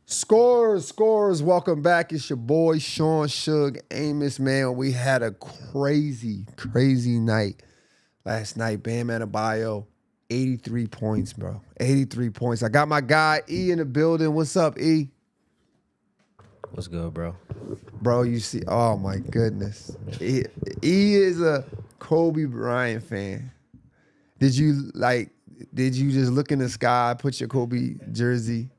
Scores. Welcome back. It's your boy, Sean Suge Amos, man. We had a crazy night last night. Bam Adebayo, 83 points, bro. 83 points. I got my guy, E, in the building. What's up, E? What's good, bro? Bro, you see, oh my goodness. E is a Kobe Bryant fan. Did you just look in the sky, put your Kobe jersey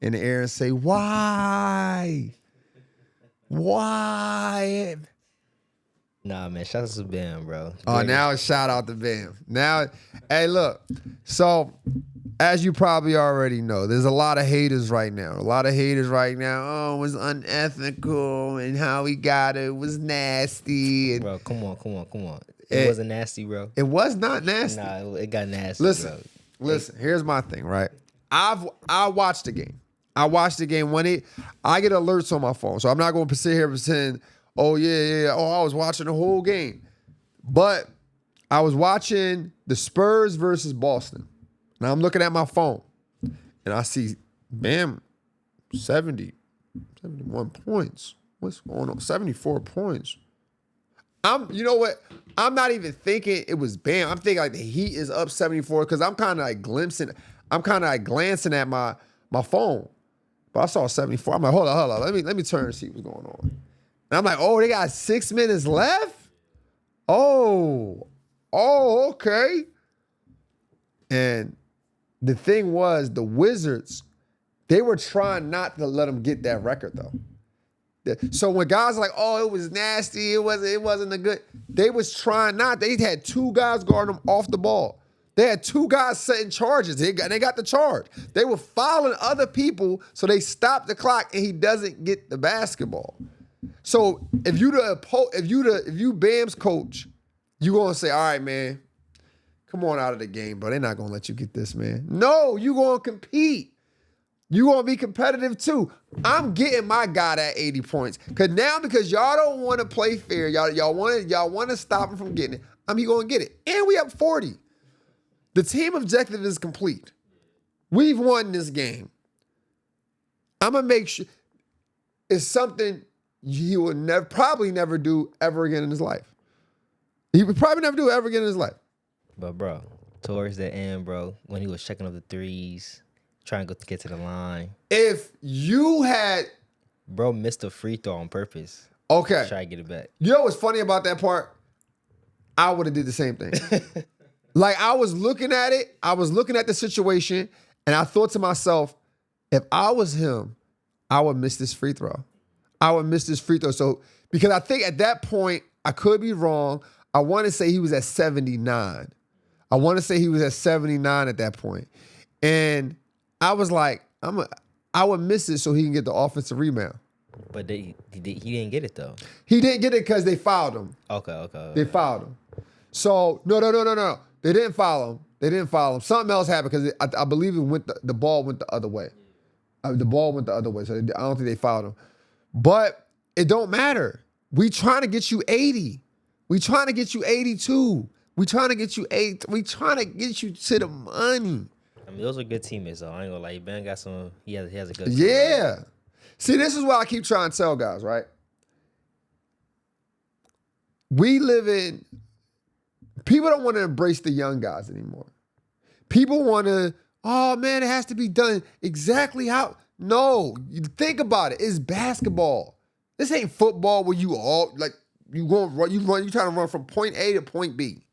in the air and say, why? Why? Nah, man, shout out to Bam, bro. Oh, now it's shout out to Bam. Now, hey, look. So, as you probably already know, there's a lot of haters right now. Oh, it was unethical and how he got it was nasty. And bro, come on. It wasn't nasty, bro. It was not nasty. Nah, it got nasty, Listen, here's my thing, right? I watched the game. I watched the game when I get alerts on my phone. So I'm not going to sit here and pretend, oh, yeah. Oh, I was watching the whole game. But I was watching the Spurs versus Boston. And I'm looking at my phone. And I see, Bam, 71 points. What's going on? 74 points. You know what? I'm not even thinking it was Bam. I'm thinking like the Heat is up 74 because I'm kind of like glancing at my phone. But I saw 74. I'm like, hold on. Let me turn and see what's going on. And I'm like, oh, they got 6 minutes left? Oh, okay. And the thing was, the Wizards, they were trying not to let them get that record, though. So when guys are like, oh, it was nasty, it wasn't a good, they was trying not. They had two guys guarding them off the ball. They had two guys setting charges. They got the charge. They were fouling other people, so they stopped the clock, and he doesn't get the basketball. So if you Bam's coach, you gonna say, all right, man, come on out of the game, bro. They're not gonna let you get this, man. No, you gonna compete. You gonna be competitive too. I'm getting my guy at 80 points. Because y'all don't want to play fair. Y'all want to stop him from getting it. He gonna get it. And we up 40. The team objective is complete. We've won this game. I'm gonna make sure it's something he will probably never do ever again in his life. He would probably never do it ever again in his life. But bro, towards the end, bro, when he was checking up the threes, trying to get to the line. If you had... Bro missed a free throw on purpose. Okay. Try to get it back. You know what's funny about that part? I would have did the same thing. Like, I was looking at it. I was looking at the situation, and I thought to myself, if I was him, I would miss this free throw. So, because I think at that point, I could be wrong. I want to say he was at 79. I want to say he was at 79 at that point. And I was like, I would miss it so he can get the offensive rebound. But he didn't get it, though. He didn't get it because they fouled him. Okay. They fouled him. So, no. They didn't foul him. Something else happened because I believe the ball went the other way. The ball went the other way, so I don't think they fouled him. But it don't matter. We trying to get you 80. We trying to get you 82. We trying to get you 8. We trying to get you to the money. I mean, those are good teammates, though. I ain't gonna lie. Ben got some. He has a good team. Yeah. See, this is what I keep trying to tell guys, right? We live in... People don't want to embrace the young guys anymore. People want to, oh, man, it has to be done exactly how... No, you think about it. It's basketball. This ain't football where you trying to run from point A to point B.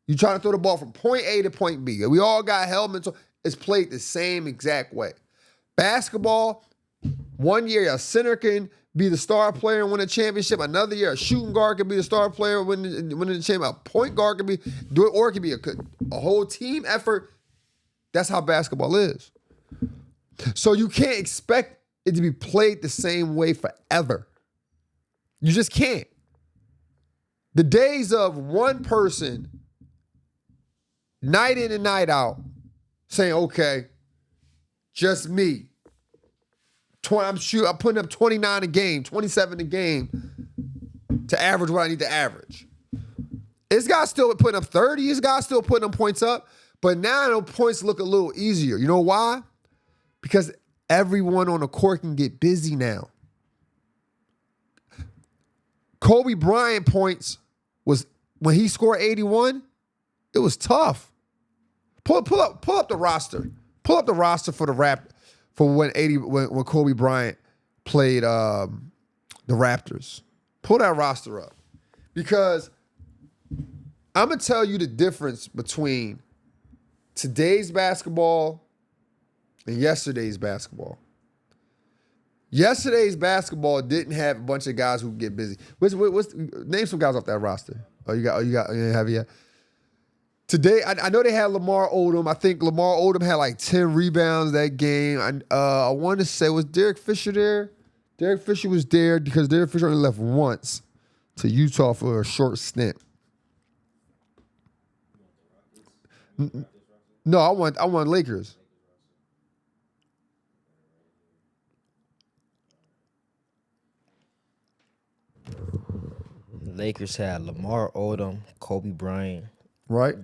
You trying to throw the ball from point A to point B. We all got helmets. It's played the same exact way. Basketball, one year a center can be the star player and win a championship. Another year a shooting guard can be the star player and win the championship. A point guard can be do it, or it can be a whole team effort. That's how basketball is. So you can't expect it to be played the same way forever. You just can't. The days of one person night in and night out saying, okay, just me. I'm putting up 29 a game, 27 a game to average what I need to average. This guy's still putting up 30. This guy's still putting them points up. But now the points look a little easier. You know why? Because everyone on the court can get busy now. Kobe Bryant points was when he scored 81, it was tough. Pull up the roster. Pull up the roster for when Kobe Bryant played the Raptors. Pull that roster up. Because I'm going to tell you the difference between today's basketball and yesterday's basketball. Yesterday's basketball didn't have a bunch of guys who get busy. Name some guys off that roster. You have yet? Today, I know they had Lamar Odom. I think Lamar Odom had like 10 rebounds that game. I want to say, was Derek Fisher there? Derek Fisher was there because Derek Fisher only left once to Utah for a short stint. No, I want Lakers. Lakers had Lamar Odom, Kobe Bryant. Right?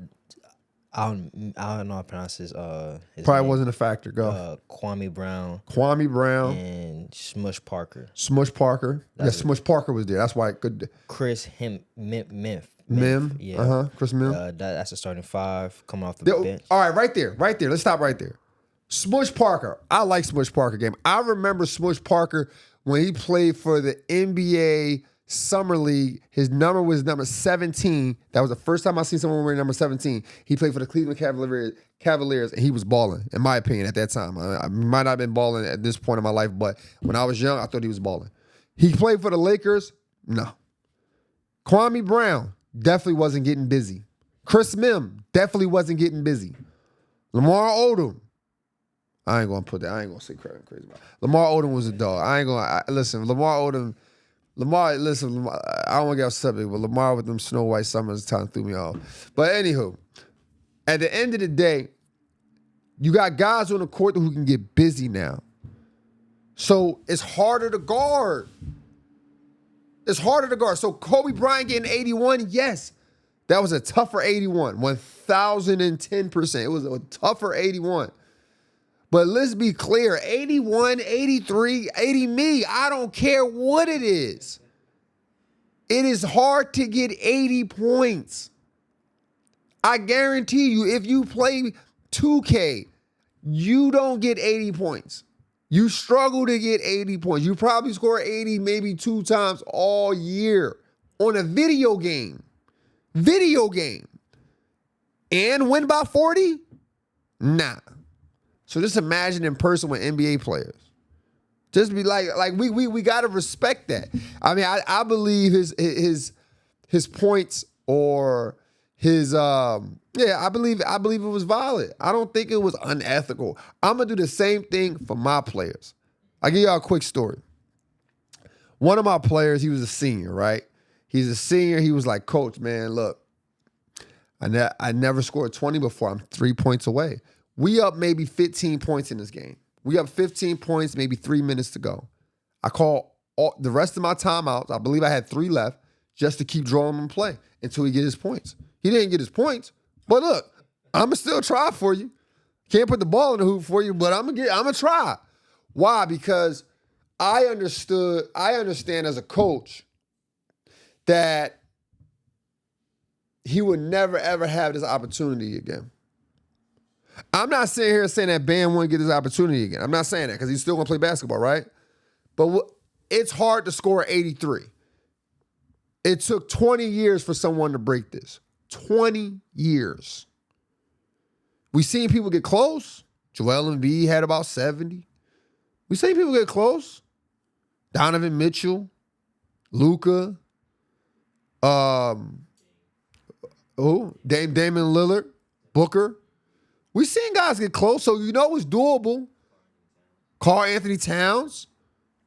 I don't know how to pronounce his Probably name. wasn't a factor. Go. Kwame Brown. Kwame Brown. And Smush Parker. Smush Parker. Smush Parker was there. That's why it could. Chris Mim. Yeah. Chris Mim. That's a starting five coming off the bench. All right, right there. Let's stop right there. Smush Parker. I like Smush Parker game. I remember Smush Parker when he played for the NBA Summer League. His number was number 17. That was the first time I seen someone wearing number 17. He played for the Cleveland Cavaliers, and he was balling, in my opinion, at that time. I might not have been balling at this point in my life, but when I was young, I thought he was balling. He played for the Lakers? No. Kwame Brown definitely wasn't getting busy. Chris Mim definitely wasn't getting busy. Lamar Odom. I ain't going to say crazy about it. Lamar Odom was a dog. Listen, Lamar Odom. I don't want to get off subject, but Lamar with them Snow White Summers kind of threw me off. But anywho, at the end of the day, you got guys on the court who can get busy now. So it's harder to guard. So Kobe Bryant getting 81, yes. That was a tougher 81, 1,010%. It was a tougher 81. But let's be clear, 81, 83, 80 me, I don't care what it is. It is hard to get 80 points. I guarantee you, if you play 2K, you don't get 80 points. You struggle to get 80 points. You probably score 80 maybe 2 times all year on a video game. And win by 40? Nah. So just imagine in person with NBA players. Just be like we gotta respect that. I mean, I believe his points or his I believe it was valid. I don't think it was unethical. I'm gonna do the same thing for my players. I'll give y'all a quick story. One of my players, he was a senior, right? He's a senior. He was like, Coach, man, look, I never scored 20 before. I'm 3 points away. We up maybe 15 points in this game. We up 15 points, maybe 3 minutes to go. I call the rest of my timeouts. I believe I had 3 left just to keep drawing him play until he get his points. He didn't get his points, but look, I'm gonna still try for you. Can't put the ball in the hoop for you, but I'm gonna try. Why? Because I understand as a coach that he would never ever have this opportunity again. I'm not sitting here saying that Bam won't get this opportunity again. I'm not saying that because he's still going to play basketball, right? But it's hard to score 83. It took 20 years for someone to break this. 20 years. We've seen people get close. Joel Embiid had about 70. We've seen people get close. Donovan Mitchell, Luka, Damian Lillard, Booker. We've seen guys get close, so you know it's doable. Karl Anthony Towns.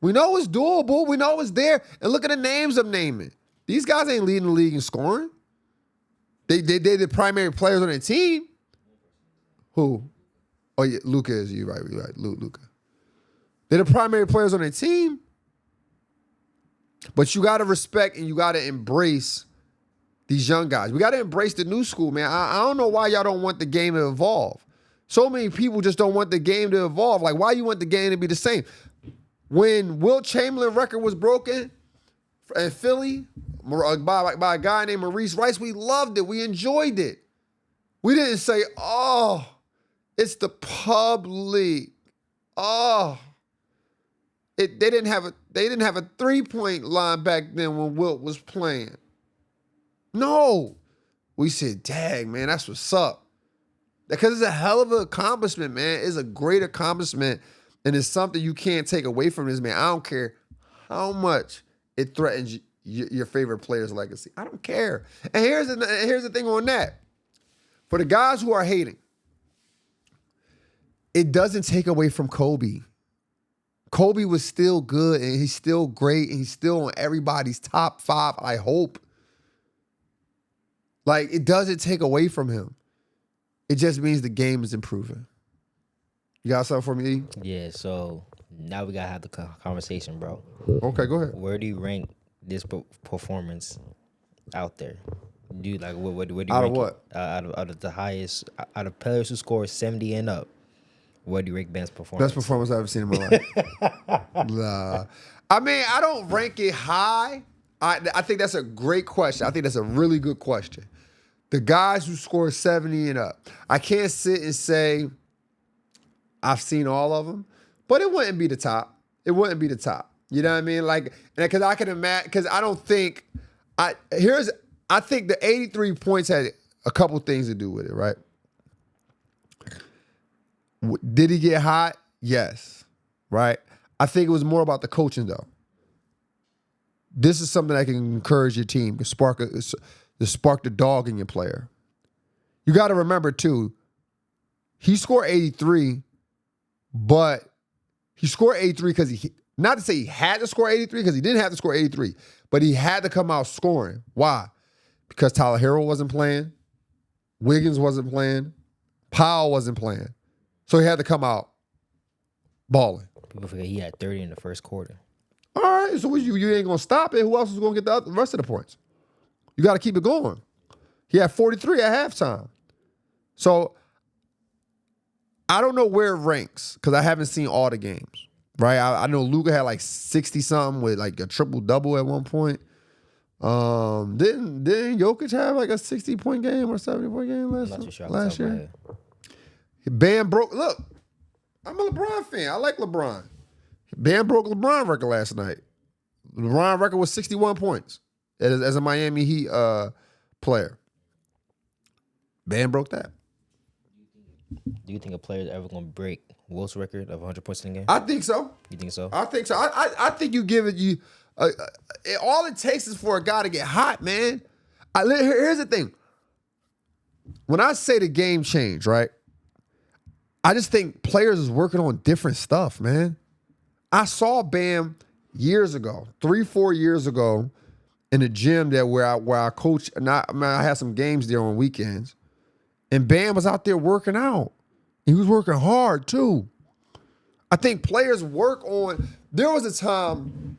We know it's doable. We know it's there. And look at the names I'm naming. These guys ain't leading the league in scoring. They're the primary players on their team. Who? Oh, yeah, Luka is. You're right. Luka. They're the primary players on their team. But you got to respect and you got to embrace these young guys. We got to embrace the new school, man. I don't know why y'all don't want the game to evolve. So many people just don't want the game to evolve. Like, why you want the game to be the same? When Wilt Chamberlain record was broken in Philly by a guy named Maurice Rice, we loved it. We enjoyed it. We didn't say, oh, it's the public. Oh. They didn't have a 3-point line back then when Wilt was playing. No. We said, dang, man, that's what's up. Because it's a hell of an accomplishment, man. It's a great accomplishment. And it's something you can't take away from this, man. I don't care how much it threatens your favorite player's legacy. I don't care. And here's the thing on that. For the guys who are hating, it doesn't take away from Kobe. Kobe was still good, and he's still great, and he's still on everybody's top 5, I hope. Like, it doesn't take away from him. It just means the game is improving. You got something for me, E? Yeah, so now we got to have the conversation, bro. Okay, go ahead. Where do you rank this performance out there? Do you, like, where do you out rank of what? Out of the highest, out of players who score 70 and up, where do you rank Bam's performance? Best performance I've ever seen in my life. Nah. I mean, I don't rank it high. I think that's a great question. I think that's a really good question. The guys who score 70 and up. I can't sit and say I've seen all of them, but it wouldn't be the top. It wouldn't be the top. You know what I mean? Like, because I can imagine, because I don't think, I think the 83 points had a couple things to do with it, right? Did he get hot? Yes. Right? I think it was more about the coaching, though. This is something that can encourage your team, to spark the dog in your player. You got to remember, too, he scored 83, but he scored 83 because not to say he had to score 83, because he didn't have to score 83, but he had to come out scoring. Why? Because Tyler Hero wasn't playing, Wiggins wasn't playing, Powell wasn't playing. So he had to come out balling. People forget he had 30 in the first quarter. All right, so you ain't going to stop it. Who else is going to get the rest of the points? You got to keep it going. He had 43 at halftime. So I don't know where it ranks because I haven't seen all the games, right? I know Luka had like 60-something with like a triple-double at one point. Didn't Jokic have like a 60-point game or 70-point game last year? Bam broke. Look, I'm a LeBron fan. I like LeBron. Bam broke LeBron record last night. LeBron record was 61 points as a Miami Heat player. Bam broke that. Do you think a player is ever going to break Wilt's record of 100 points in a game? I think so. You think so? I think so. I think you give it all it takes is for a guy to get hot, man. Here's the thing. When I say the game changed, right? I just think players is working on different stuff, man. I saw Bam years ago, 3-4 years ago, in the gym where I coach. I had some games there on weekends, and Bam was out there working out. He was working hard too. I think players work on. There was a time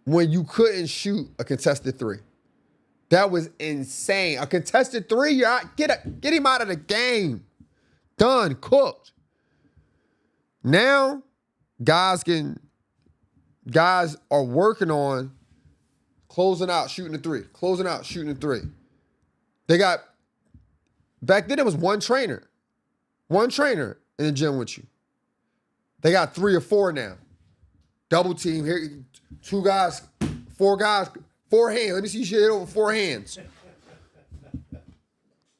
when you couldn't shoot a contested 3. That was insane. A contested 3, you're out, get him out of the game. Done, cooked. Now, guys are working on closing out, shooting a 3. Closing out, shooting a 3. They got, back then it was one trainer in the gym with you. They got 3 or 4 now. Double team, here, 2 guys, 4 guys, 4 hands. Let me see you shit over 4 hands.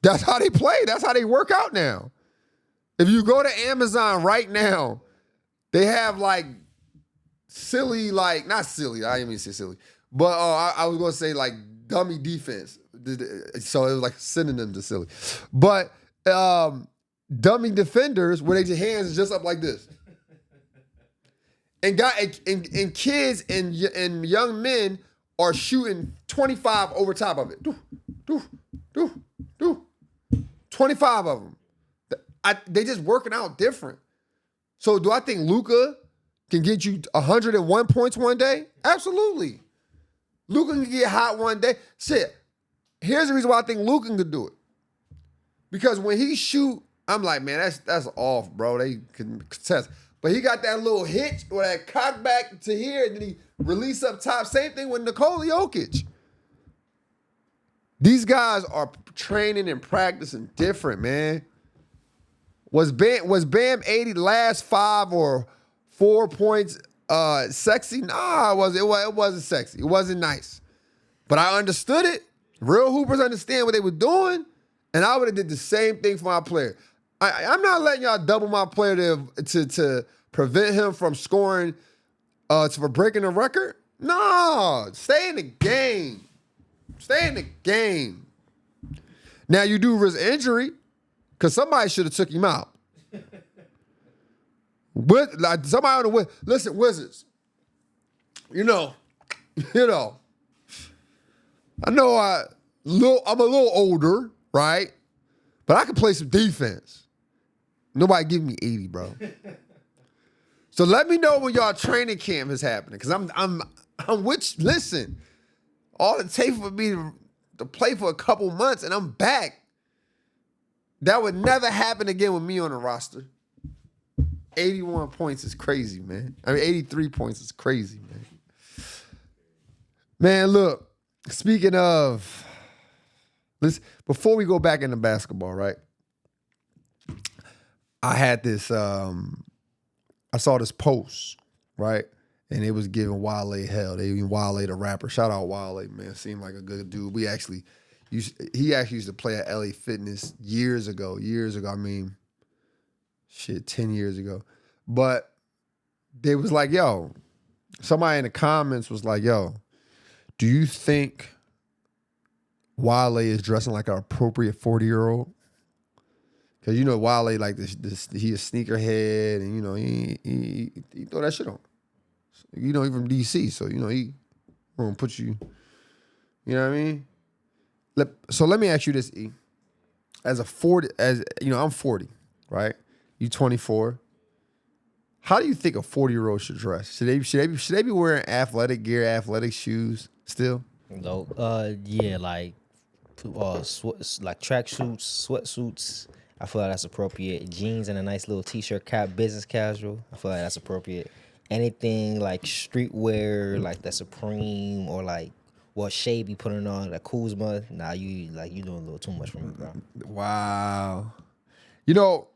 That's how they play. That's how they work out now. If you go to Amazon right now, they have like silly, like, not silly, I didn't mean to say silly, but I was going to say like dummy defense. So it was like a synonym to silly. But dummy defenders where their hands is just up like this. And kids and young men are shooting 25 over top of it. 25 of them. They just working out different. So do I think Luka can get you 101 points one day? Absolutely. Luka can get hot one day. Shit. Here's the reason why I think Luka can do it. Because when he shoot I'm like, man, that's off, bro. They can contest. But he got that little hitch or that cock back to here, and then he release up top. Same thing with Nikola Jokic. These guys are training and practicing different, man. Was Bam 80 last 5 or 4 points sexy? Nah, it wasn't sexy. It wasn't nice. But I understood it. Real hoopers understand what they were doing, and I would have did the same thing for my player. I'm not letting y'all double my player to prevent him from scoring, for breaking the record. No, stay in the game. Stay in the game. Now you do risk injury, because somebody should have took him out. Like somebody on the listen, Wizards. You know. I know I'm a little older, right? But I can play some defense. Nobody give me 80, bro. So let me know when y'all training camp is happening, because I'm listen, all it takes for me to play for a couple months and I'm back. That would never happen again with me on the roster. 81 points is crazy, man. I mean, 83 points is crazy, man. Man, look, speaking of, before we go back into basketball, right? I had this, I saw this post, right? And it was giving Wale hell. They even Wale the rapper. Shout out Wale, man. Seemed like a good dude. He actually used to play at LA Fitness years ago. I mean, 10 years ago. But they was like, yo, somebody in the comments was like, yo, do you think Wale is dressing like an appropriate 40-year-old? Because, you know, Wale, like, this he a sneakerhead, and, you know, he throw that shit on. You know, he from D.C., so, you know, he gonna put you, you know what I mean? So let me ask you this, E. I'm 40, right? You 24. How do you think a 40-year-old should dress? Should they be wearing athletic gear, athletic shoes still? No, yeah, like track suits, sweatsuits. I feel like that's appropriate. Jeans and a nice little t-shirt, cap, business casual. I feel like that's appropriate. Anything like streetwear, like the Supreme or like what Shay be putting on, like Kuzma. Nah, you doing a little too much for me, bro. Wow. You know,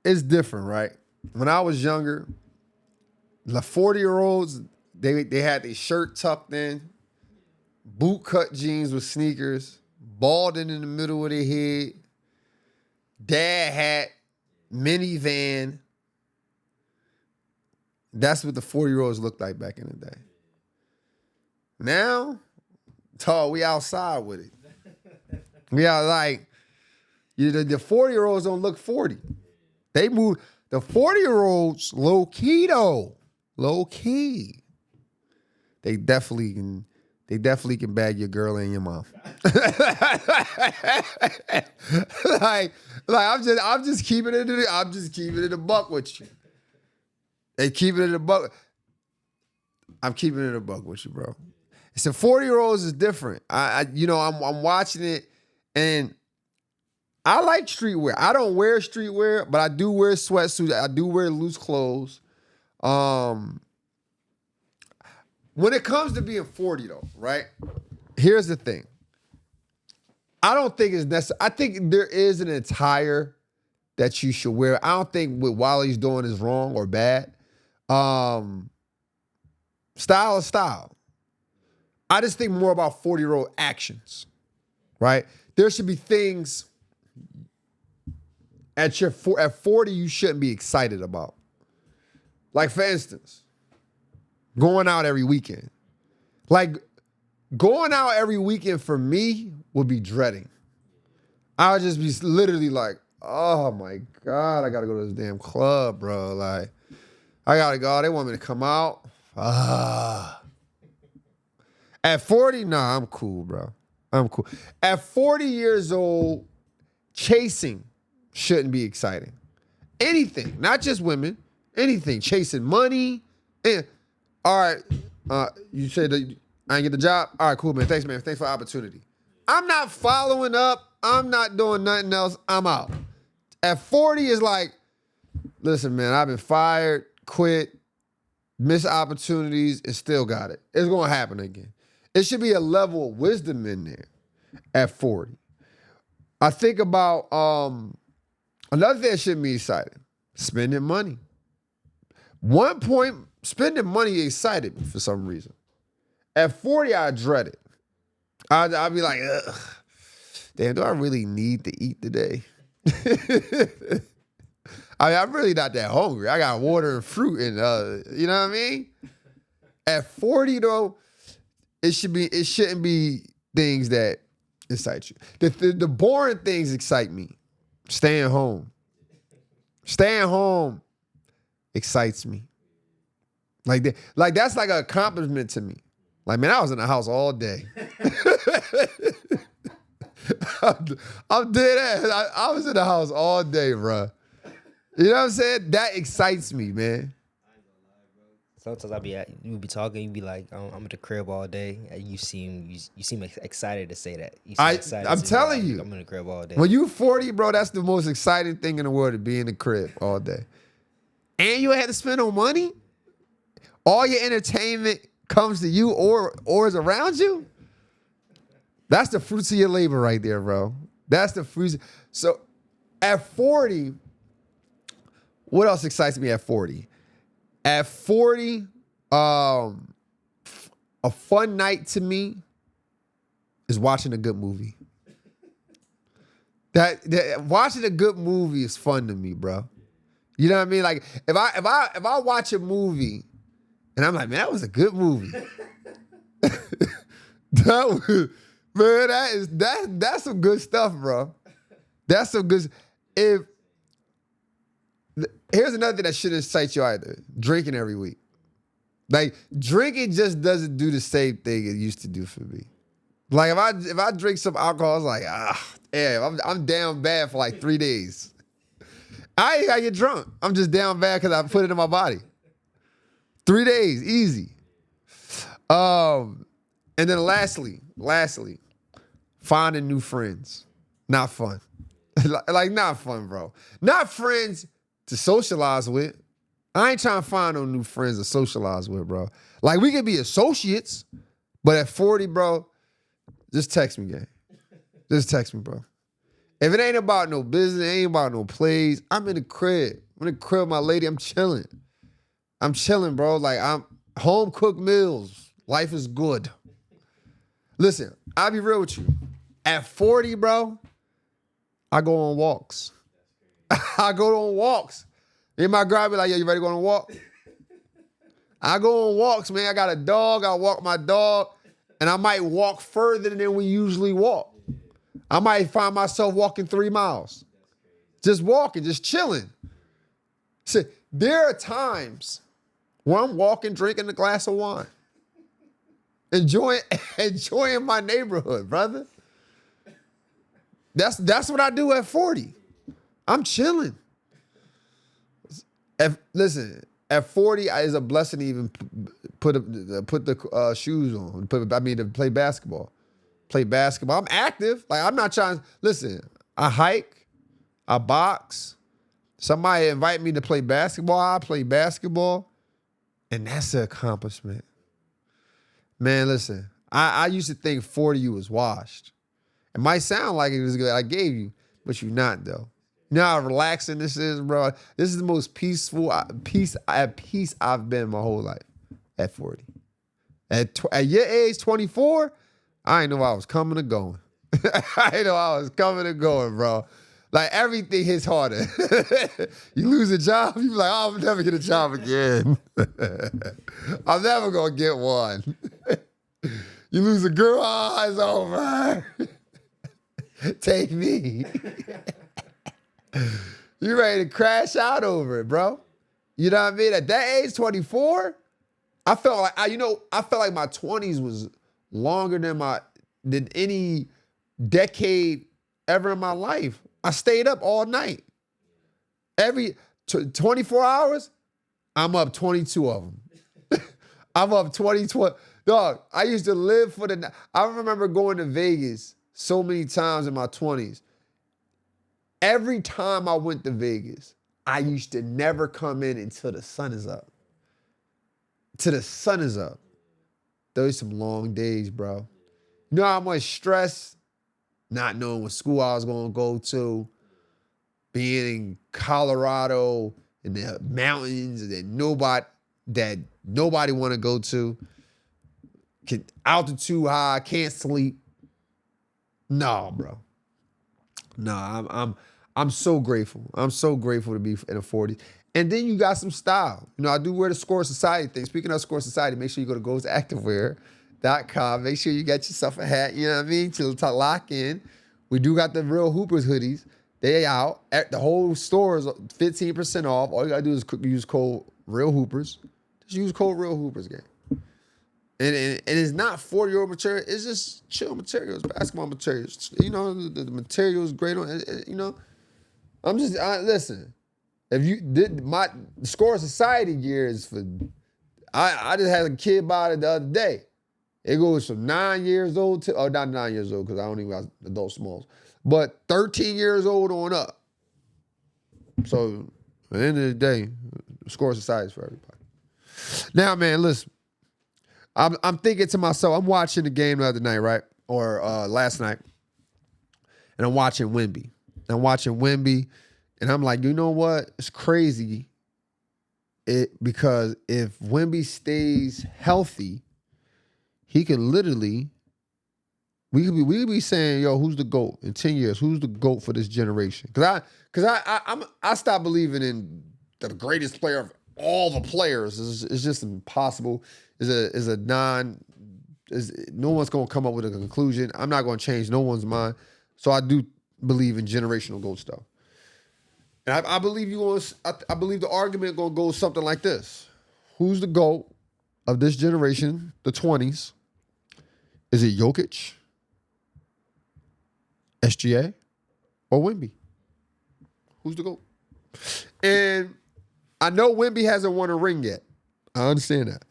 it's different, right? When I was younger, the 40-year-olds, they had their shirt tucked in, boot cut jeans with sneakers, balding in the middle of their head, dad hat, minivan. That's what the 40-year-olds looked like back in the day. Now, we outside with it. We are like, the 40-year-olds don't look 40. They move. The 40-year-olds, low key though. Low key. They definitely can bag your girl and your mom. like I'm just keeping it a buck with you. They keeping it a buck. I'm keeping it a buck with you, bro. So 40-year-olds is different. I'm watching it, and I like streetwear. I don't wear streetwear, but I do wear sweatsuits. I do wear loose clothes. When it comes to being 40, though, right? Here's the thing. I don't think it's necessary. I think there is an attire that you should wear. I don't think what Wally's doing is wrong or bad. Style is style. I just think more about 40-year-old actions, right? There should be things at 40 you shouldn't be excited about. Like, for instance, going out every weekend. Like, going out every weekend for me would be dreading. I would just be literally like, oh my God, I gotta go to this damn club, bro. Like, I gotta go. They want me to come out. At 40, nah, I'm cool, bro. I'm cool. At 40 years old, chasing shouldn't be exciting. Anything, not just women, anything. Chasing money. All right, you said that I ain't get the job? All right, cool, man. Thanks, man. Thanks for the opportunity. I'm not following up. I'm not doing nothing else. I'm out. At 40 is like, listen, man, I've been fired, quit, missed opportunities, and still got it. It's going to happen again. It should be a level of wisdom in there at 40. I think about another thing that should be exciting, spending money. One point, spending money excited me for some reason. At 40, I dread it. I'd be like, ugh, damn, do I really need to eat today? I mean, I'm really not that hungry. I got water and fruit and you know what I mean? At 40 though, it shouldn't be things that excite you. The boring things excite me. Staying home. Staying home excites me. Like that's like an accomplishment to me. Like, man, I was in the house all day. I'm dead ass. I was in the house all day, bro. You know what I'm saying? That excites me, man. Sometimes you be talking, you be like, I'm at the crib all day. And you seem excited to say that. You seem excited I'm telling you, I'm in the crib all day. When you 40, bro, that's the most exciting thing in the world, to be in the crib all day. And you had to spend no money? All your entertainment comes to you or is around you? That's the fruits of your labor right there, bro. That's the fruits. So at 40, what else excites me at 40? At 40, a fun night to me is watching a good movie. That watching a good movie is fun to me, bro. You know what I mean? Like if I watch a movie and I'm like, man, that was a good movie. That's some good stuff, bro. That's some good. Here's another thing that shouldn't excite you either: drinking every week. Like drinking just doesn't do the same thing it used to do for me. Like if I drink some alcohol, it's like damn, I'm down bad for like 3 days. I ain't gotta get drunk. I'm just down bad because I put it in my body. 3 days, easy. And then lastly, finding new friends. Not fun. Like not fun, bro. Not friends to socialize with. I ain't trying to find no new friends to socialize with, bro. Like we could be associates, but at 40, bro, just text me, gang. Just text me, bro. If it ain't about no business, it ain't about no plays, I'm in the crib. I'm in the crib with my lady. I'm chilling. I'm chilling, bro. Like I'm home cooked meals. Life is good. Listen, I'll be real with you. At 40, bro, I go on walks. I go on walks. Me and my girl be like, yo, you ready to go on a walk? I go on walks, man. I got a dog. I walk my dog. And I might walk further than we usually walk. I might find myself walking 3 miles. Just walking, just chilling. So there are times where I'm walking, drinking a glass of wine. Enjoying my neighborhood, brother. That's what I do at 40. I'm chilling. Listen, at 40 it's a blessing to even put the shoes on. To play basketball. Play basketball. I'm active. Like I'm not trying. Listen, I hike, I box. Somebody invite me to play basketball. I play basketball, and that's an accomplishment. Man, listen, I used to think 40 was washed. It might sound like it was good I gave you, but you're not though. You know how relaxing this is, bro? This is the most peaceful peace I've been my whole life at 40. At your age, 24, I didn't know I was coming or going. I didn't know I was coming and going, bro. Like everything hits harder. You lose a job, you be like, oh, I'll never get a job again. I'm never gonna get one. You lose a girl, oh, it's over. Take me. You ready to crash out over it, bro. You know what I mean? At that age, 24, I felt like my 20s was longer than any decade ever in my life. I stayed up all night. Every 24 hours, I'm up 22 of them. I'm up 22. Dog, I used to live for the night. I remember going to Vegas so many times in my 20s. every time I went to Vegas, I used to never come in until the sun is up. Till the sun is up. Those some long days, bro. You know how much stress, not knowing what school I was going to go to, being in Colorado in the mountains that nobody want to go to, altitude high, can't sleep. No, bro. No, I'm so grateful. I'm so grateful to be in the 40s. And then you got some style. You know, I do wear the Score Society thing. Speaking of Score Society, make sure you go to ghostactivewear.com. Make sure you get yourself a hat, you know what I mean, to lock in. We do got the Real Hoopers hoodies. They out. The whole store is 15% off. All you got to do is use code Real Hoopers. Just use code Real Hoopers, gang. And it's not 40-year-old material. It's just chill materials, basketball materials. You know, the material is great on, you know. Listen. If you did my Score Society gear is for, I just had a kid buy it the other day. It goes from 9 years old to, not 9 years old because I don't even got adult smalls, but 13 years old on up. So at the end of the day, Score Society is for everybody. Now, man, listen, I'm thinking to myself, I'm watching the game the other night, right? Or last night, and I'm watching Wemby. And I'm like, you know what? It's crazy. Because if Wemby stays healthy, he could literally, we could be saying, yo, who's the GOAT in 10 years? Who's the GOAT for this generation? Because I stopped believing in the greatest player of all the players. It's just impossible. No one's gonna come up with a conclusion. I'm not gonna change no one's mind. So I do believe in generational GOAT stuff. And I believe I believe the argument gonna go something like this: who's the GOAT of this generation, the 20s? Is it Jokic, SGA, or Wemby? Who's the GOAT? And I know Wemby hasn't won a ring yet. I understand that.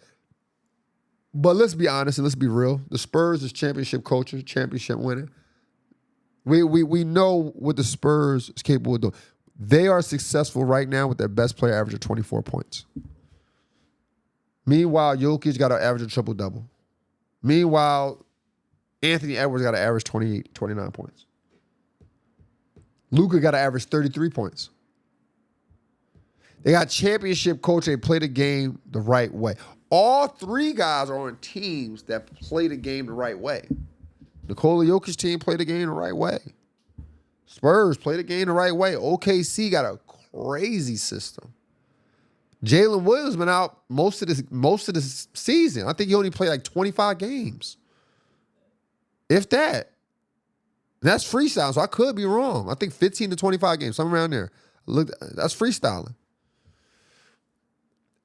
But let's be honest and let's be real. The Spurs is championship culture, championship winner. We know what the Spurs is capable of doing. They are successful right now with their best player averaging 24 points. Meanwhile, Jokic got to average a triple-double. Meanwhile, Anthony Edwards got to average 28, 29 points. Luka got to average 33 points. They got championship culture. They play the game the right way. All three guys are on teams that play the game the right way. Nikola Jokic's team played the game the right way. Spurs play the game the right way. OKC got a crazy system. Jaylen Williams been out most of this season. I think he only played like 25 games. If that. And that's freestyle, so I could be wrong. I think 15 to 25 games, somewhere around there. Look, that's freestyling.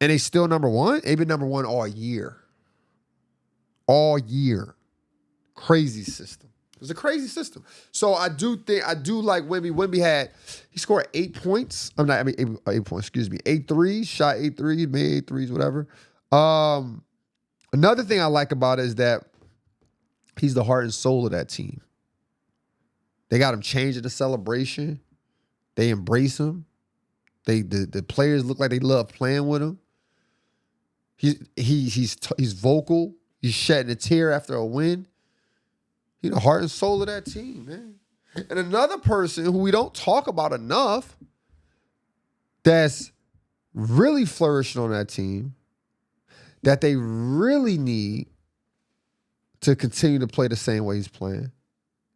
And they still number one? They've been number one all year. All year. Crazy system. It's a crazy system. So I do like Wemby. He scored 8 points. 8 points, excuse me. 8 threes, shot 8 threes, made 8 threes, whatever. Another thing I like about it is that he's the heart and soul of that team. They got him changing the celebration. They embrace him. The players look like they love playing with him. He's vocal. He's shedding a tear after a win. He's the heart and soul of that team, man. And another person who we don't talk about enough that's really flourishing on that team, that they really need to continue to play the same way he's playing,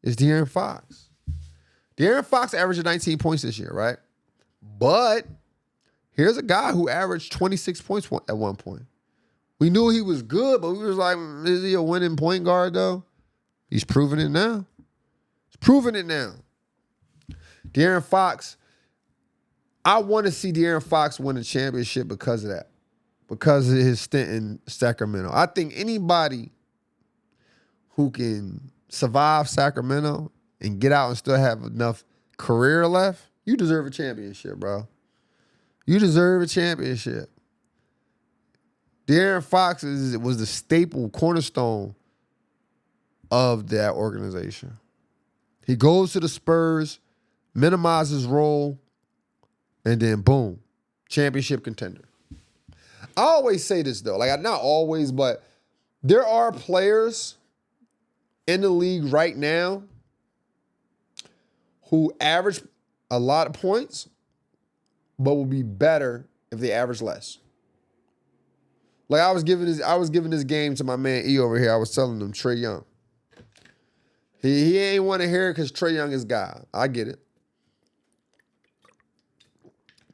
is De'Aaron Fox. De'Aaron Fox averaged 19 points this year, right? But here's a guy who averaged 26 points at one point. We knew he was good, but we was like, is he a winning point guard, though? He's proving it now. De'Aaron Fox, I want to see De'Aaron Fox win a championship because of that. Because of his stint in Sacramento. I think anybody who can survive Sacramento and get out and still have enough career left, you deserve a championship, bro. You deserve a championship. De'Aaron Fox was the staple cornerstone of that organization. He goes to the Spurs, minimize his role, and then boom, championship contender. I always say this though, like not always, but there are players in the league right now who average a lot of points, but will be better if they average less. Like I was giving this game to my man E over here. I was telling him Trae Young. He ain't want to hear it because Trae Young is God. I get it.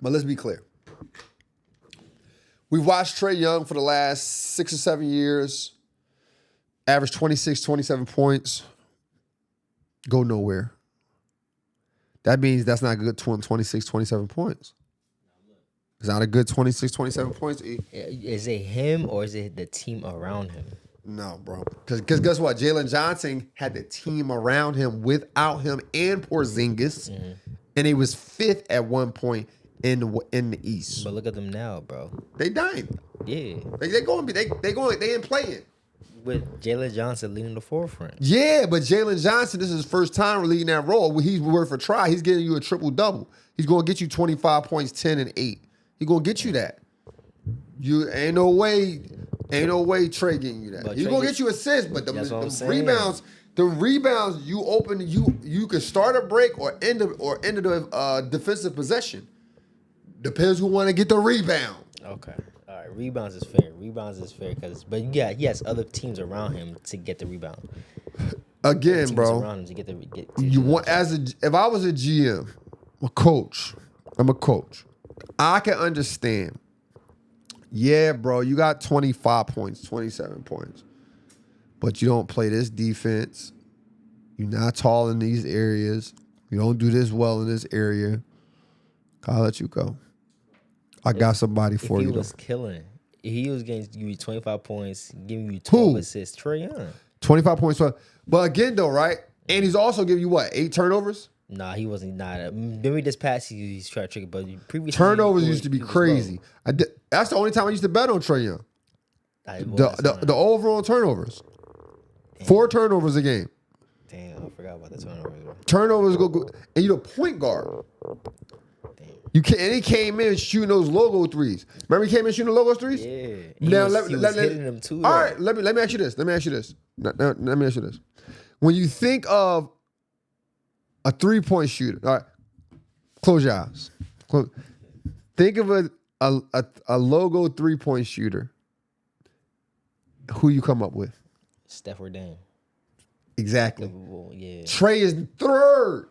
But let's be clear. We've watched Trae Young for the last 6 or 7 years, average 26, 27 points, go nowhere. That means that's not a good 26, 27 points. It's not a good 26, 27 points. Is it him or is it the team around him? No, bro. Because guess what? Jaylen Johnson had the team around him without him and Porzingis, and he was 5th at one point in the East. But look at them now, bro. They dying. Yeah. They ain't playing. With Jaylen Johnson leading the forefront. Yeah, but Jaylen Johnson, this is his first time leading that role. He's worth a try. He's getting you a triple-double. He's going to get you 25 points, 10, and 8. He's going to get you that. You ain't no way Trae getting you that. But He's Trae going to get you assists, but the saying. rebounds you open, you can start a break or end the defensive possession. Depends who want to get the rebound. Okay. All right. Rebounds is fair. But yeah, he has other teams around him to get the rebound. Again, bro. Around him to get you want if I was a GM, I'm a coach. I can understand. Yeah, bro, you got 25 points, 27 points. But you don't play this defense. You're not tall in these areas. You don't do this well in this area. I'll let you go. I got somebody for you. He was killing. He was getting you 25 points, giving you 12 assists. Trae Young. 25 points. But again, though, right? And he's also giving you what? 8 turnovers? Nah, he wasn't. Maybe this past season he's trying to trick it, but previously turnovers used to be crazy. That's the only time I used to bet on Trae Young. The overall turnovers. Damn. 4 turnovers a game. Damn, I forgot about the turnovers. Bro. Turnovers go, and you're the point guard. Damn. And he came in shooting those logo threes. Remember he came in shooting the logo threes? Yeah. Now he was hitting them too. All right, let me ask you this. Let me ask you this. When you think of a 3-point shooter, all right, close your eyes. Think of a logo 3-point shooter. Who you come up with? Steph or Dame. Exactly. Yeah. Trae is 3rd.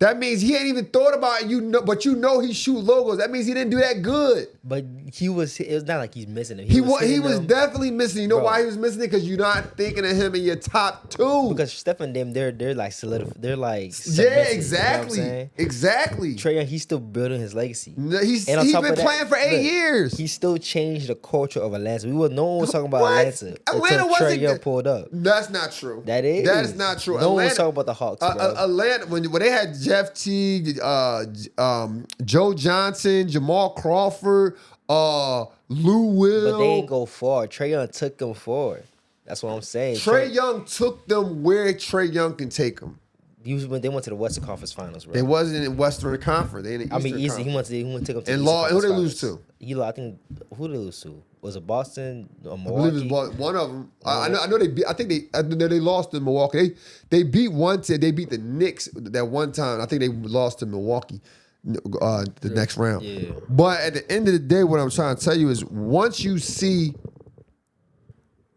That means he ain't even thought about it, but he shoot logos. That means he didn't do that good. But it was not like he's missing it. He was definitely missing. You know why he was missing it? Because you're not thinking of him in your top 2. Because Steph and them, they're like solidified. They're like exactly. You know what Exactly. Trae Young, he's still building his legacy. He's been playing for 8 years. He still changed the culture of Atlanta. No one was talking about Atlanta. Atlanta wasn't. Trae Young pulled up. That's not true. That is. That is not true. No one was talking about the Hawks. Atlanta, when they had Jeff Teague, Joe Johnson, Jamal Crawford, Lou Will. But they ain't go far. Trae Young took them forward. That's what I'm saying. Trae Young took them where Trae Young can take them. When they went to the Western Conference Finals, bro. They wasn't in Western Conference. They in the Eastern Conference. He went to take them to the and Eastern who they lose to? I think who they lose to? Was it Boston or Milwaukee? I believe it was one of them. I know they beat. I think they lost to Milwaukee. They beat one team. They beat the Knicks that one time. I think they lost to Milwaukee the next round. Yeah. But at the end of the day, what I'm trying to tell you is once you see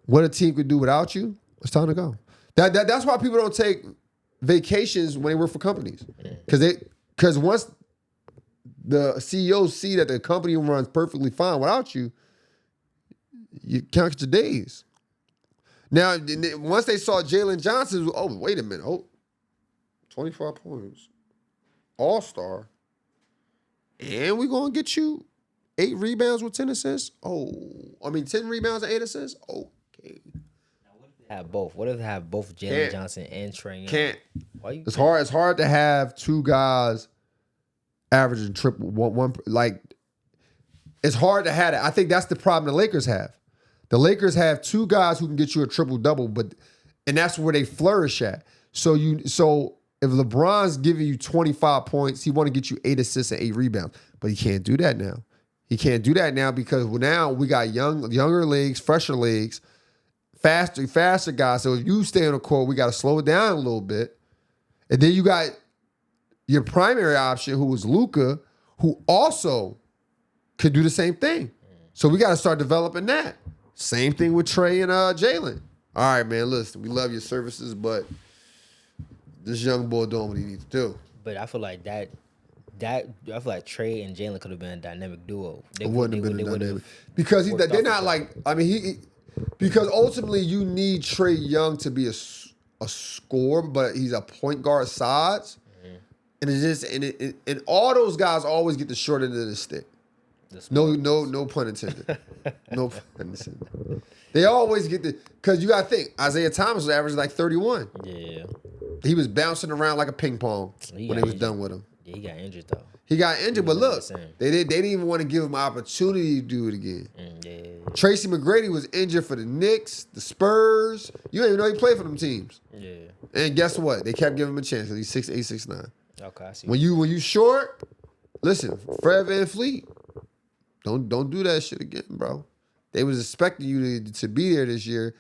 what a team could do without you, it's time to go. That's why people don't take vacations when they work for companies, because once the CEOs see that the company runs perfectly fine without you, you count your days. Now, once they saw Jaylen Johnson, wait a minute, 25 points, all-star, and we're gonna get you 8 rebounds with 10 assists. 10 rebounds and 8 assists. Okay. Have both. What if they have both Jaylen Johnson and Trae Young? Can't. Why you? It's hard. It's hard to have 2 guys averaging triple one. Like, it's hard to have it. I think that's the problem the Lakers have. The Lakers have 2 guys who can get you a triple double, and that's where they flourish at. So if LeBron's giving you 25 points, he want to get you 8 assists and 8 rebounds. But he can't do that now. He can't do that now because now we got younger legs, fresher legs, faster guys. So if you stay on the court, we got to slow it down a little bit. And then you got your primary option, who was Luka, who also could do the same thing. So we got to start developing that. Same thing with Trey and Jaylen. All right, man, listen, we love your services, but this young boy doing what he needs to do. But I feel like I feel like Trey and Jaylen could have been a dynamic duo. It wouldn't have been a dynamic. Because they're not like, I mean, because ultimately you need Trey Young to be a scorer, but he's a point guard size. Mm-hmm. And it's just, and all those guys always get the short end of the stick. No pun intended. No pun intended. They always get because you got to think, Isaiah Thomas was averaging like 31. Yeah. He was bouncing around like a ping pong when they was done with him. Yeah, he got injured though. He got injured, but look, they didn't even want to give him an opportunity to do it again. Tracy McGrady was injured for the Knicks, the Spurs. You didn't even know he played for them teams. Yeah. And guess what? They kept giving him a chance because he's 6'8", 6'9". Okay, I see. When you short, listen, Fred VanVleet, don't do that shit again, bro. They was expecting you to be there this year.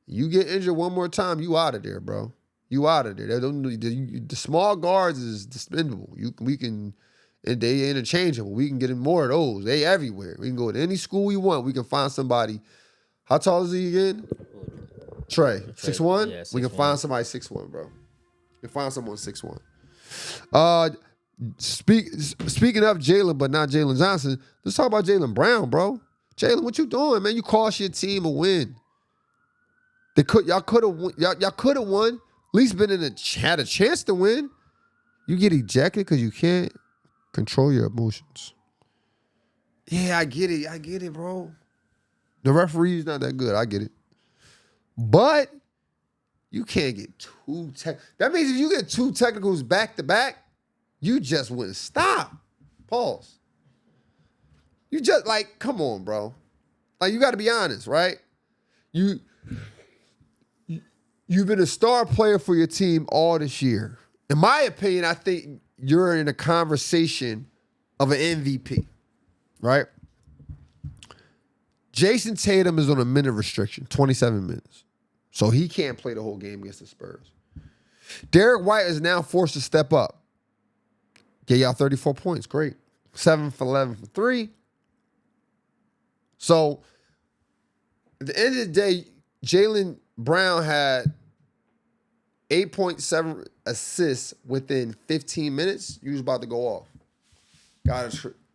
You get injured one more time, you out of there, bro. You out of there. The small guards is dispendable. They interchangeable. We can get in more of those. They everywhere. We can go to any school we want. We can find somebody. How tall is he again? Trey. 6'1"? Yeah, 6'1". We can find somebody 6'1", bro. We can find someone 6'1". Speaking of Jaylen, but not Jalen Johnson, let's talk about Jaylen Brown, bro. Jaylen, what you doing, man? You cost your team a win. Y'all could have won. At least had a chance to win. You get ejected because you can't control your emotions. Yeah, I get it, bro. The referee's not that good. I get it. But you can't get two that means if you get two technicals back to back, you just wouldn't stop. Pause. You just come on, bro. Like, you got to be honest, right? You've been a star player for your team all this year. In my opinion, I think you're in a conversation of an MVP, right? Jason Tatum is on a minute restriction, 27 minutes. So he can't play the whole game against the Spurs. Derek White is now forced to step up. Get y'all 34 points. Great. 7 for 11 for 3. So at the end of the day, Jaylen Brown had 8.7 assists within 15 minutes. You was about to go off.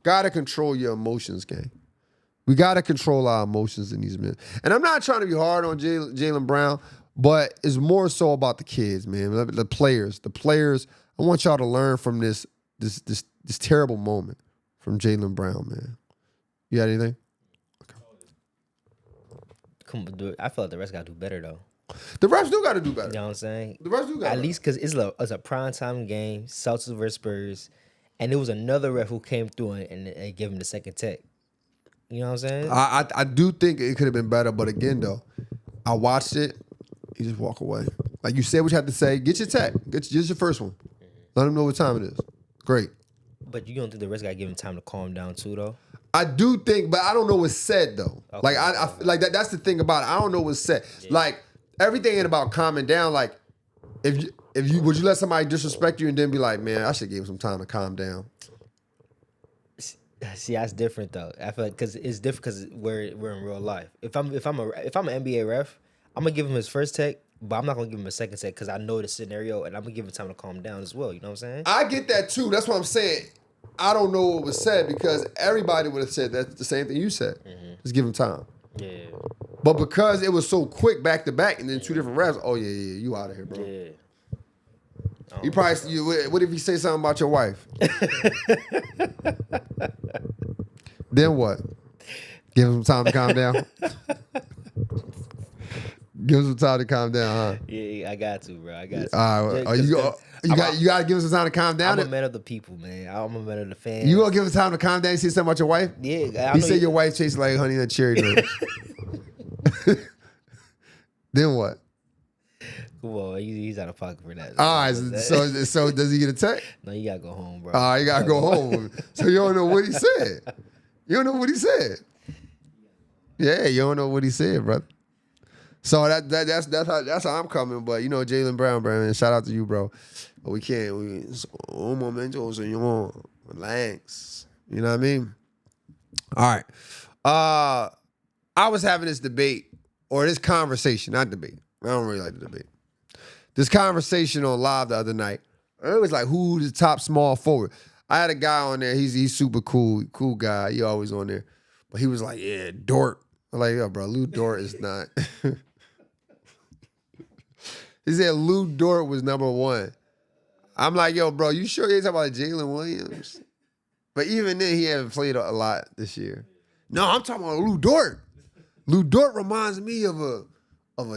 Gotta control your emotions, gang. We gotta control our emotions in these minutes. And I'm not trying to be hard on Jaylen Brown, but it's more so about the kids, man. The players. I want y'all to learn from this terrible moment from Jaylen Brown, man. You got anything? I feel like the rest got to do better, though. The refs do got to do better. You know what I'm saying? The refs do got to. At least because it's a primetime game, Celtics versus Spurs, and there was another ref who came through and gave him the second tech. You know what I'm saying? I do think it could have been better, but again, though, I watched it. You just walk away. Like you said what you had to say. Get your tech. Get your first one. Let them know what time it is. Great. But you don't think the rest got to give him time to calm down, too, though? I do think, but I don't know what's said though. Okay. Like I like that. That's the thing about it. I don't know what's said. Yeah. Like everything ain't about calming down. Like if you would you let somebody disrespect you and then be like, man, I should give him some time to calm down. See, that's different though. I feel like because it's different because we're in real life. If I'm an NBA ref, I'm gonna give him his first tech, but I'm not gonna give him a second tech because I know the scenario and I'm gonna give him time to calm down as well. You know what I'm saying? I get that too. That's what I'm saying. I don't know what was said because everybody would have said that's the same thing you said. Mm-hmm. Just give him time. Yeah. But because it was so quick back to back and then two different refs, oh yeah, you out of here, bro. Yeah. You probably what if you say something about your wife? Then what? Give him some time to calm down. Give him some time to calm down, huh? Yeah, I got to, bro. I got to. All right, you got to give him some time to calm down. I'm a man of the people, man. I'm a man of the fans. You gonna give him time to calm down? You see something about your wife? Yeah. He said your wife tastes like honey and cherry. Then what? Come on, he's out of pocket for that. All right, so does he get a tech? No, you gotta go home, bro. You gotta go home. So you don't know what he said. You don't know what he said. Yeah, you don't know what he said, brother. So that's how I'm coming. But you know, Jaylen Brown, man, shout out to you, bro. But we can't. Un momento, señor. Relax. You know what I mean? All right. I was having this debate or this conversation, not debate. I don't really like the debate. This conversation on live the other night. It was like, who's the top small forward? I had a guy on there. He's super cool guy. He always on there. But he was like, yeah, Dort. I'm like, yo, bro, Lou Dort is not. He said Lou Dort was number one. I'm like, yo, bro, you sure you ain't talking about Jalen Williams? But even then, he haven't played a lot this year. No, I'm talking about Lou Dort. Lou Dort reminds me of a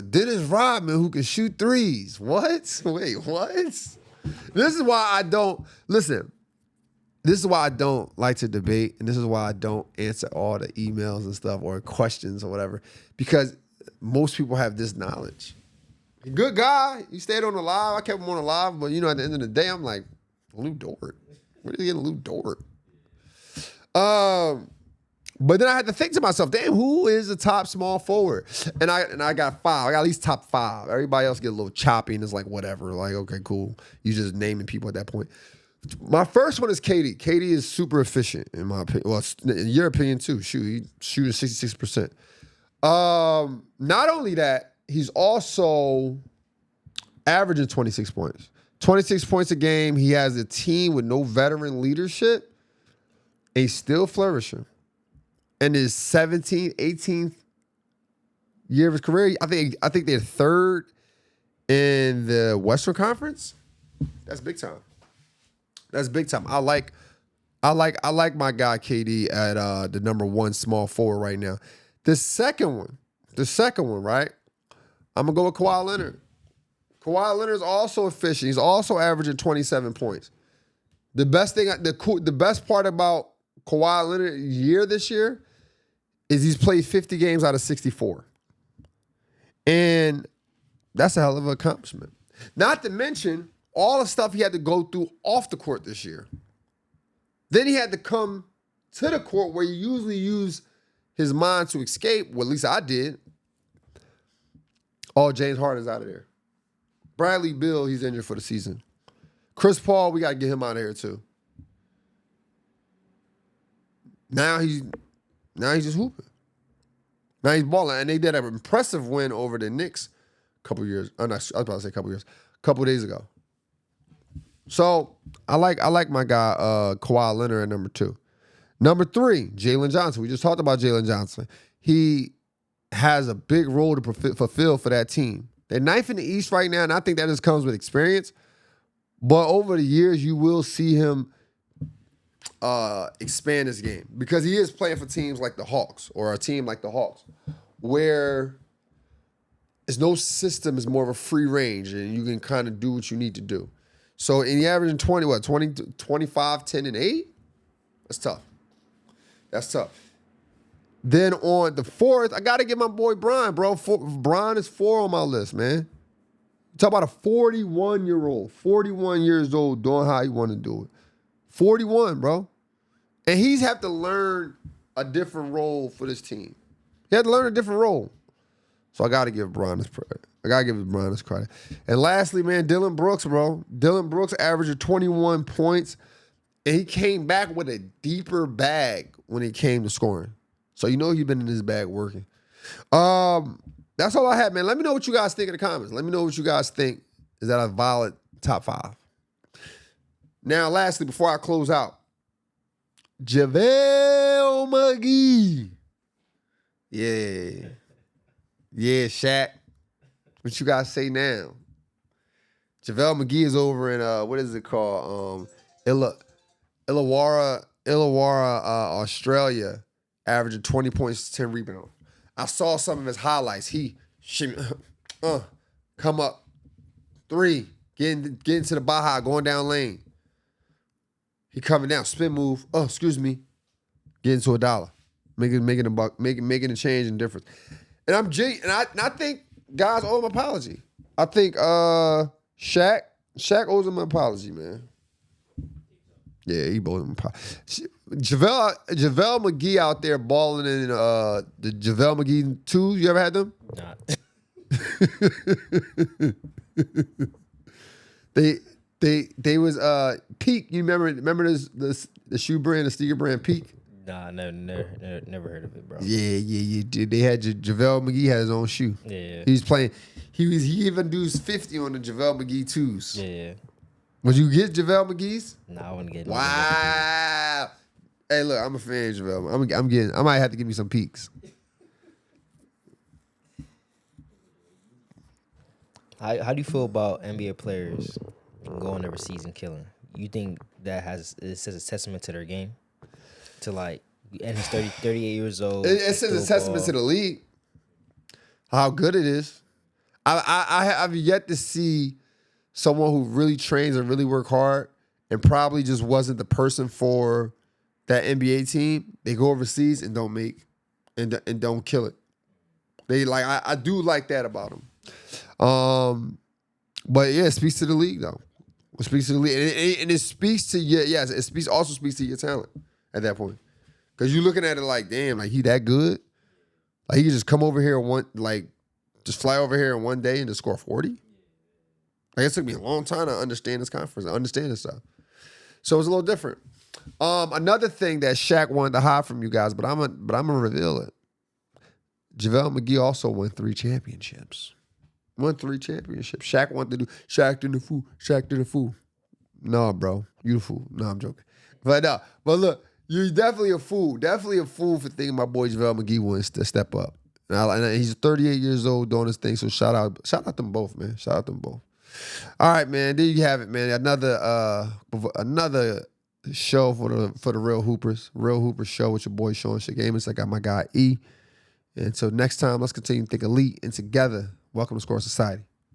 Dennis Rodman who can shoot threes. What? Wait, what? This is why I don't listen. This is why I don't like to debate, and this is why I don't answer all the emails and stuff or questions or whatever, because most people have this knowledge. Good guy. He stayed on the live. I kept him on the live, but you know, at the end of the day, I'm like, Lou Dort. Where did he get Lou Dort? But then I had to think to myself, damn, who is the top small forward? And I got five. I got at least top five. Everybody else get a little choppy and it's like, whatever. Like, okay, cool. You just naming people at that point. My first one is KD. KD is super efficient, in my opinion. Well, in your opinion, too. Shoot, he shooting 66%. Not only that, he's also averaging 26 points. 26 points a game. He has a team with no veteran leadership. And he's still flourishing. In his 17th, 18th year of his career, I think they're third in the Western Conference. That's big time. That's big time. I like my guy KD at the number one small forward right now. The second one, right? I'm gonna go with Kawhi Leonard. Kawhi Leonard is also efficient. He's also averaging 27 points. The best part about Kawhi Leonard's year this year is he's played 50 games out of 64. And that's a hell of an accomplishment. Not to mention all the stuff he had to go through off the court this year. Then he had to come to the court where you usually use his mind to escape. Well, at least I did. Oh, James Harden's out of there. Bradley Beal, he's injured for the season. Chris Paul, we got to get him out of here too. Now he's just hooping. Now he's balling. And they did an impressive win over the Knicks a couple days ago. So I like my guy Kawhi Leonard at number 2. Number 3, Jalen Johnson. We just talked about Jalen Johnson. He has a big role to fulfill for that team. They're 9th in the East right now, and I think that just comes with experience. But over the years, you will see him expand his game because he is playing for teams like the Hawks or a team like the Hawks where there's no system, is more of a free range and you can kind of do what you need to do. So in the averaging 25, 10, and 8? That's tough. That's tough. Then on the 4th, I got to get my boy Brian, bro. Brian is 4 on my list, man. Talk about a 41-year-old, 41 years old, doing how he want to do it. 41, bro. And he's have to learn a different role for this team. He had to learn a different role. So I got to give Brian his credit. And lastly, man, Dylan Brooks, bro. Dylan Brooks averaged 21 points, and he came back with a deeper bag when it came to scoring. So you know he's been in his bag working. That's all I had, man. Let me know what you guys think in the comments. Let me know what you guys think. Is that a valid top 5? Now, lastly, before I close out, JaVale McGee. Yeah. Yeah, Shaq. What you guys say now? JaVale McGee is over in, what is it called? Illawarra, Australia, averaging 20 points, 10 rebounds. I saw some of his highlights. He come up, 3, getting to the Baja, going down lane. He coming down, spin move. Oh, excuse me, getting to $1, making a change and difference. And I think guys owe him an apology. I think Shaq owes him an apology, man. Yeah, he owes him an apology. JaVale McGee out there balling in the JaVale McGee 2. You ever had them? Nah. They was Peak. You remember the shoe brand, the sneaker brand Peak? Nah, never heard of it, bro. Yeah. They had JaVale McGee had his own shoe. Yeah. He was playing. He even do 50 on the JaVale McGee 2s. Yeah. Would you get JaVale McGee's? Nah, I wouldn't get. Wow. Hey, look, I'm a fan of JaVale. I might have to give me some Peaks. How do you feel about NBA players going overseas and killing? You think that it says a testament to their game? To like, and he's 38 years old. It says a testament to the league. How good it is. I've yet to see someone who really trains and really work hard and probably just wasn't the person for that NBA team. They go overseas and don't make and don't kill it. They like I do like that about them. But yeah, it speaks to the league though. It speaks to the league, and it speaks to also speaks to your talent at that point. Because you're looking at it like, damn, like he that good? Like he could just come over here just fly over here in one day and just score 40? Like it took me a long time to understand this conference, understand this stuff. So it's a little different. Another thing that Shaq wanted to hide from you guys, but I'm gonna reveal it. JaVale McGee also won 3 championships. Shaq wanted to do Shaq to the fool. No, bro. You the fool. No, I'm joking. But look, you're definitely a fool. Definitely a fool for thinking my boy JaVale McGee wants to step up. And he's 38 years old doing his thing. So shout out them both, man. Shout out them both. All right, man. There you have it, man. Another show for the Real Hoopers. Real Hoopers show with your boy Sean Shagamus. I got my guy E. And until next time, let's continue to think elite and together. Welcome to Score Society.